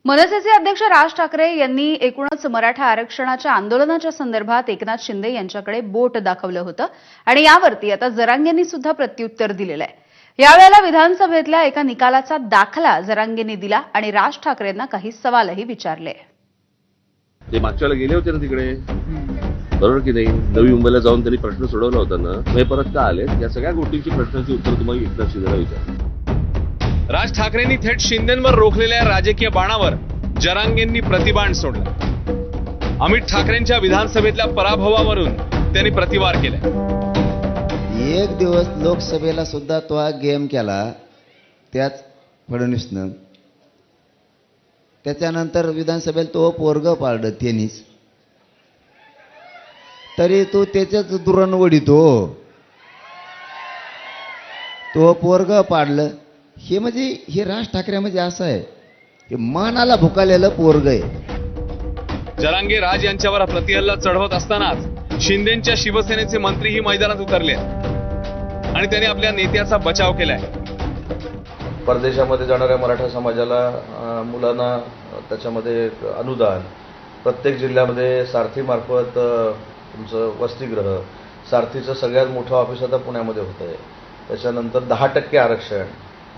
मनसेचे अध्यक्ष राज ठाकरे यांनी एकूणच मराठा आरक्षणाच्या आंदोलनाच्या संदर्भात एकनाथ शिंदे यांच्याकडे बोट दाखवलं होतं आणि यावरती आता जरांगेंनी सुद्धा प्रत्युत्तर दिलेलं आहे। यावेळेला विधानसभेतल्या एका निकालाचा दाखला जरांगेंनी दिला आणि राज ठाकरेंना काही सवालही विचारले। ते मागच्याला गेले होते ना तिकडे, बरोबर की नाही? नवी मुंबईला जाऊन त्यांनी प्रश्न सोडवला होता ना, हे परत का आले? या सगळ्या गोष्टींची प्रश्नांची उत्तर तुम्हाला एकनाथ शिंदेला विचार। राज ठाकरेंनी थेट शिंदेंवर रोखलेल्या राजकीय बाणावर जरांगेंनी प्रतिबाण सोडलं। अमित ठाकरेंच्या विधानसभेतल्या पराभवावरून त्यांनी प्रतिवार केलाय। एक दिवस लोकसभेला सुद्धा तो हा गेम केला त्याच फडणवीसनं, त्याच्यानंतर विधानसभेला तो पोरग पाळलं त्यांनीच, तरी तो त्याच्याच दुरण वडितो, तो पोरग पाडलं। हे म्हणजे हे राज ठाकरे म्हणजे असं आहे, हे मनाला भुकालेलं पोरग आहे। जरांगे राज यांच्यावर प्रतिहल्ला चढवत असतानाच शिंदेच्या शिवसेनेचे मंत्रीही मैदानात उतरले आणि त्यांनी आपल्या नेत्याचा बचाव केलाय। परदेशामध्ये जाणाऱ्या मराठा समाजाला मुलांना त्याच्यामध्ये अनुदान, प्रत्येक जिल्ह्यामध्ये सारथीमार्फत तुमचं वसतिगृह, सारथीचं सगळ्यात मोठं ऑफिस आता पुण्यामध्ये होतं आहे, त्याच्यानंतर 10% आरक्षण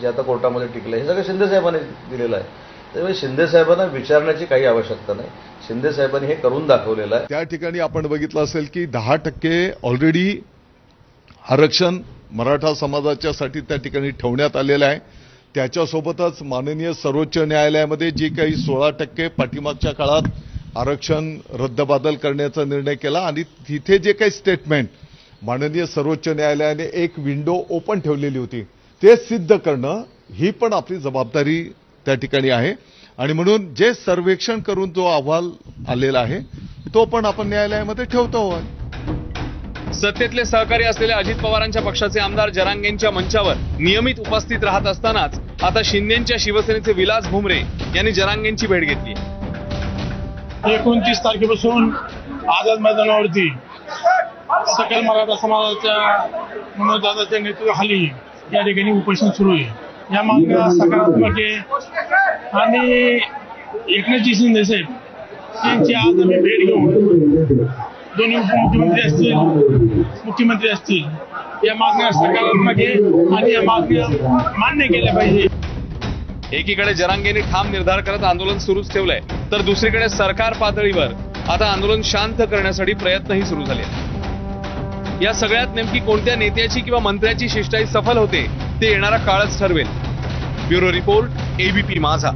जे आता कोर्टामध्ये टिकलं, हे सगळं शिंदे साहेबांनी दिलेलं आहे। त्यामुळे शिंदे साहेबांना विचारण्याची काही आवश्यकता नाही, शिंदे साहेबांनी हे करून दाखवलेलं आहे। त्या ठिकाणी आपण बघितलं असेल की 10% ऑलरेडी आरक्षण मराठा समाजाच्यासाठी त्या ठिकाणी ठेवण्यात आलेलं आहे। त्याच्यासोबतच माननीय सर्वोच्च न्यायालयामध्ये जी काही 16% पाठीमागच्या काळात आरक्षण रद्दबादल करण्याचा निर्णय केला आणि तिथे जे काही स्टेटमेंट माननीय सर्वोच्च न्यायालयाने एक विंडो ओपन ठेवलेली होती ते सिद्ध करणं ही पण आपली जबाबदारी त्या ठिकाणी आहे आणि म्हणून जे सर्वेक्षण करून जो अहवाल आलेला आहे तो पण आपण न्यायालयामध्ये ठेवतो आहोत। सत्तेतले सहकारी असलेल्या अजित पवारांच्या पक्षाचे आमदार जरांगेंच्या मंचावर नियमित उपस्थित राहत असतानाच आता शिंदेच्या शिवसेनेचे विलास भुमरे यांनी जरांगेंची भेट घेतली। 29 तारखेपासून आझाद मैदानावरती सकल मराठा समाजाच्या मनोजदादाच्या नेतृत्वाखाली या ठिकाणी उपोषण सुरू आहे। या मागण्या सकारात्मक आहे आणि एकनाथजी शिंदे साहेब यांची आज आम्ही भेट घेऊन दोन्ही उपमुख्यमंत्री असतील, मुख्यमंत्री असतील, या मागण्या सकारात्मक आहे आणि या मागण्या मान्य केल्या पाहिजे। एकीकडे जरांगेंनी ठाम निर्धार करत आंदोलन सुरूच ठेवलंय, तर दुसरीकडे सरकार पातळीवर आता आंदोलन शांत करण्यासाठी प्रयत्नही सुरू झाले। या सगळ्यात नेमकी कोणत्या नेत्याची किंवा मंत्र्याची शिष्टाई सफल होते ते येणारा काळच ठरवेल। ब्युरो रिपोर्ट, एबीपी माझा।